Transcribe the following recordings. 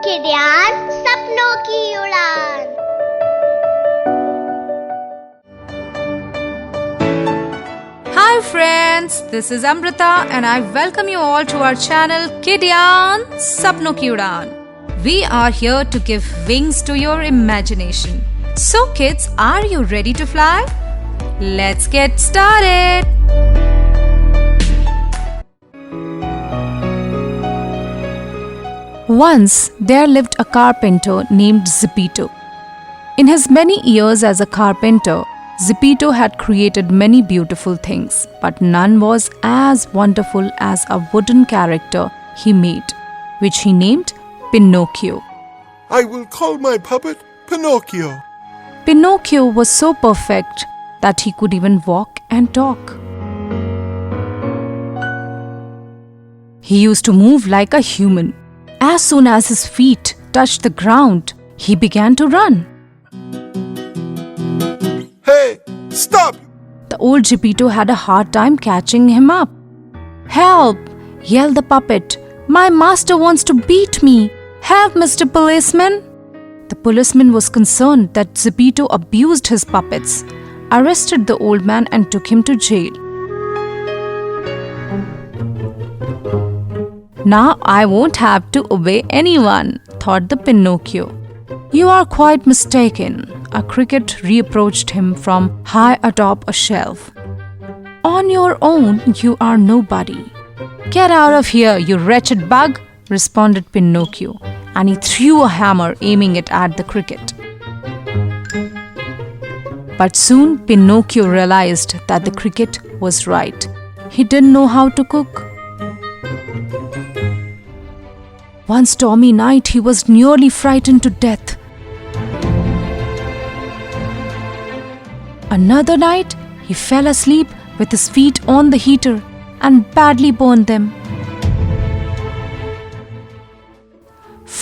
किडयान सपनों की उड़ान। Hi friends, this is Amrita and I welcome you all to our channel Kidyaan Sapno Ki Udaan. We are here to give wings to your imagination. So kids, are you ready to fly? Let's get started. Once there lived a carpenter named Geppetto. In his many years as a carpenter, Geppetto had created many beautiful things, but none was as wonderful as a wooden character he made, which he named Pinocchio. I will call my puppet Pinocchio. Pinocchio was so perfect that he could even walk and talk. He used to move like a human. As soon as his feet touched the ground, he began to run. Hey, stop! The old Geppetto had a hard time catching him up. "Help!" yelled the puppet. "My master wants to beat me! Help, Mr. Policeman!" The policeman was concerned that Geppetto abused his puppets, arrested the old man and took him to jail. "Now I won't have to obey anyone," thought the Pinocchio. "You are quite mistaken." A cricket reapproached him from high atop a shelf. "On your own, you are nobody." "Get out of here, you wretched bug," responded Pinocchio, and he threw a hammer aiming it at the cricket. But soon Pinocchio realized that the cricket was right. He didn't know how to cook. One stormy night, he was nearly frightened to death. Another night, he fell asleep with his feet on the heater and badly burned them.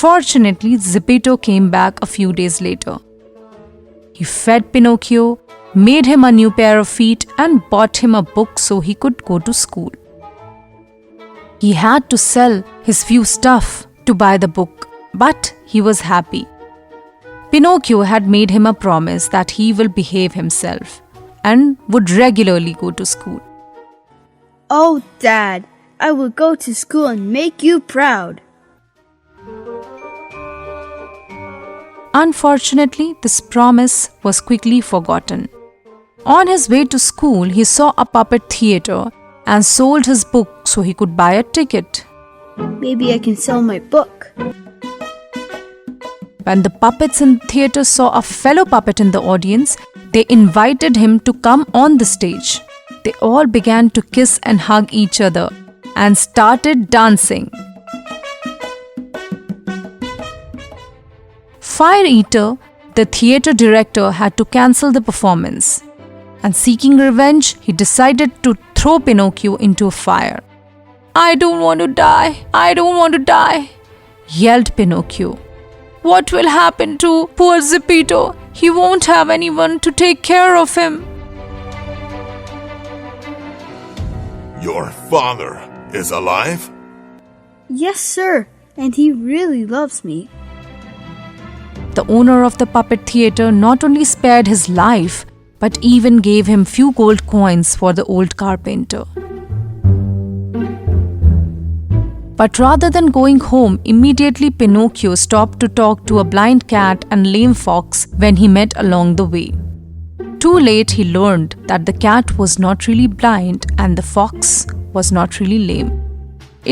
Fortunately, Geppetto came back a few days later. He fed Pinocchio, made him a new pair of feet, and bought him a book so he could go to school. He had to sell his few stuff to buy the book, but he was happy. Pinocchio had made him a promise that he will behave himself and would regularly go to school. "Oh, Dad, I will go to school and make you proud." Unfortunately, this promise was quickly forgotten. On his way to school, he saw a puppet theater and sold his book so he could buy a ticket. Maybe I can sell my book. When the puppets in the theater saw a fellow puppet in the audience, they invited him to come on the stage. They all began to kiss and hug each other and started dancing. Fire Eater, the theater director, had to cancel the performance, and seeking revenge, he decided to throw Pinocchio into a fire. "I don't want to die! I don't want to die!" yelled Pinocchio. "What will happen to poor Geppetto? He won't have anyone to take care of him." Your father is alive? Yes, sir, and he really loves me. The owner of the puppet theater not only spared his life, but even gave him few gold coins for the old carpenter. But rather than going home, immediately Pinocchio stopped to talk to a blind cat and lame fox when he met along the way. Too late, he learned that the cat was not really blind and the fox was not really lame.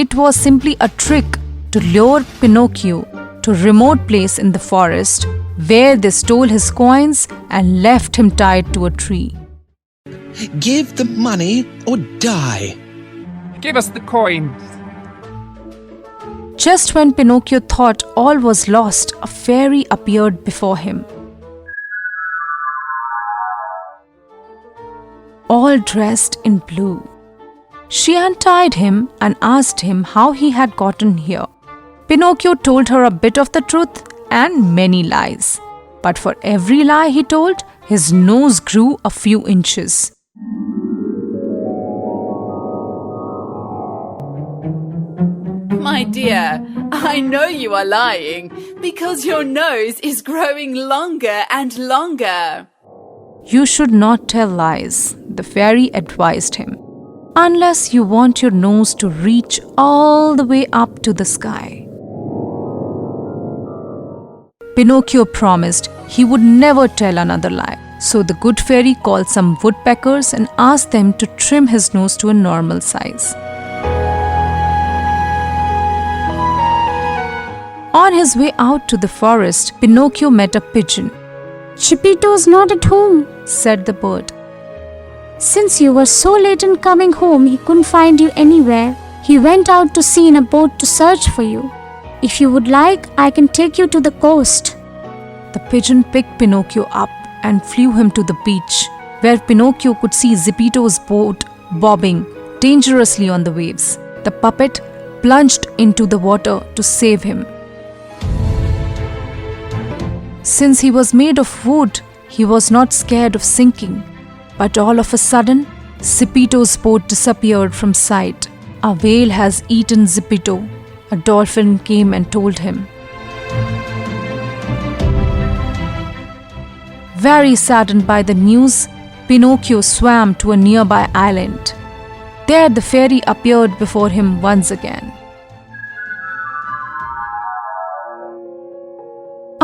It was simply a trick to lure Pinocchio to a remote place in the forest where they stole his coins and left him tied to a tree. Give the money or die. Give us the coins. Just when Pinocchio thought all was lost, a fairy appeared before him. All dressed in blue. She untied him and asked him how he had gotten here. Pinocchio told her a bit of the truth and many lies. But for every lie he told, his nose grew a few inches. My dear, I know you are lying because your nose is growing longer and longer. You should not tell lies, the fairy advised him, unless you want your nose to reach all the way up to the sky. Pinocchio promised he would never tell another lie. So the good fairy called some woodpeckers and asked them to trim his nose to a normal size. On his way out to the forest, Pinocchio met a pigeon. "Geppetto's not at home," Said the bird. "Since you were so late in coming home, he couldn't find you anywhere. He went out to sea in a boat to search for you. If you would like, I can take you to the coast." The pigeon picked Pinocchio up and flew him to the beach, where Pinocchio could see Geppetto's boat bobbing dangerously on the waves. The puppet plunged into the water to save him. Since he was made of wood, he was not scared of sinking. But all of a sudden, Geppetto's boat disappeared from sight. "A whale has eaten Geppetto," a dolphin came and told him. Very saddened by the news, Pinocchio swam to a nearby island. There the fairy appeared before him once again.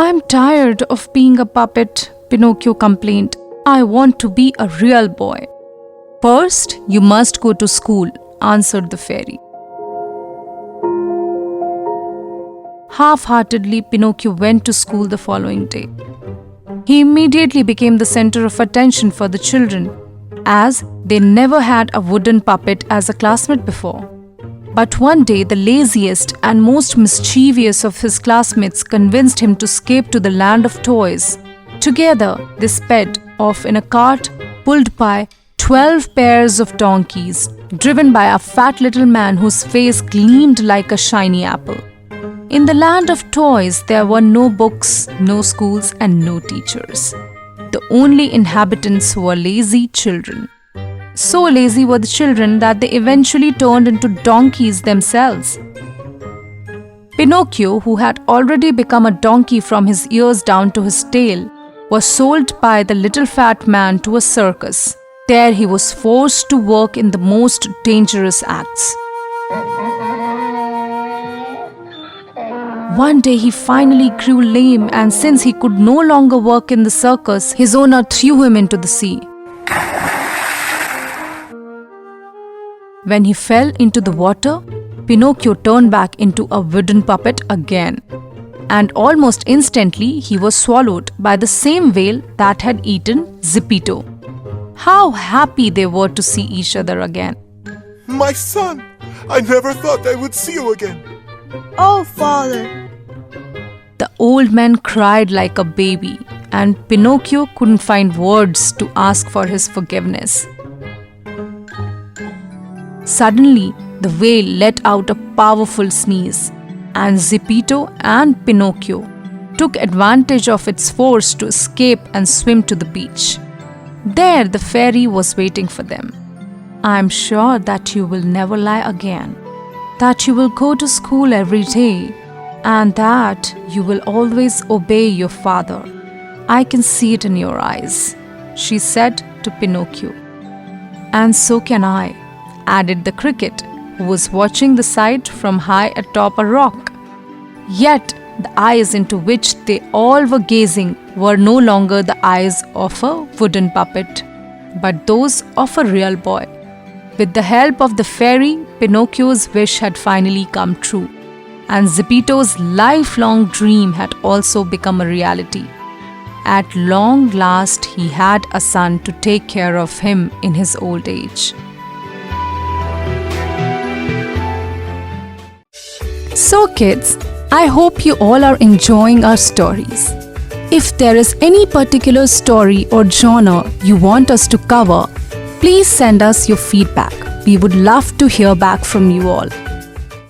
"I'm tired of being a puppet," Pinocchio complained. "I want to be a real boy." "First, you must go to school," answered the fairy. Half-heartedly, Pinocchio went to school the following day. He immediately became the center of attention for the children, as they never had a wooden puppet as a classmate before. But one day, the laziest and most mischievous of his classmates convinced him to escape to the land of toys. Together, they sped off in a cart pulled by 12 pairs of donkeys, driven by a fat little man whose face gleamed like a shiny apple. In the land of toys, there were no books, no schools, and no teachers. The only inhabitants were lazy children. So lazy were the children that they eventually turned into donkeys themselves. Pinocchio, who had already become a donkey from his ears down to his tail, was sold by the little fat man to a circus. There he was forced to work in the most dangerous acts. One day he finally grew lame, and since he could no longer work in the circus, his owner threw him into the sea. When he fell into the water, Pinocchio turned back into a wooden puppet again. And almost instantly he was swallowed by the same whale that had eaten Geppetto. How happy they were to see each other again. My son! I never thought I would see you again. Oh, Father! The old man cried like a baby, and Pinocchio couldn't find words to ask for his forgiveness. Suddenly, the whale let out a powerful sneeze, and Geppetto and Pinocchio took advantage of its force to escape and swim to the beach. There, the fairy was waiting for them. "I'm sure that you will never lie again, that you will go to school every day, and that you will always obey your father. I can see it in your eyes," she said to Pinocchio. "And so can I," added the cricket, who was watching the sight from high atop a rock. Yet the eyes into which they all were gazing were no longer the eyes of a wooden puppet, but those of a real boy. With the help of the fairy, Pinocchio's wish had finally come true, and Geppetto's lifelong dream had also become a reality. At long last, he had a son to take care of him in his old age. So kids, I hope you all are enjoying our stories. If there is any particular story or genre you want us to cover, please send us your feedback. We would love to hear back from you all.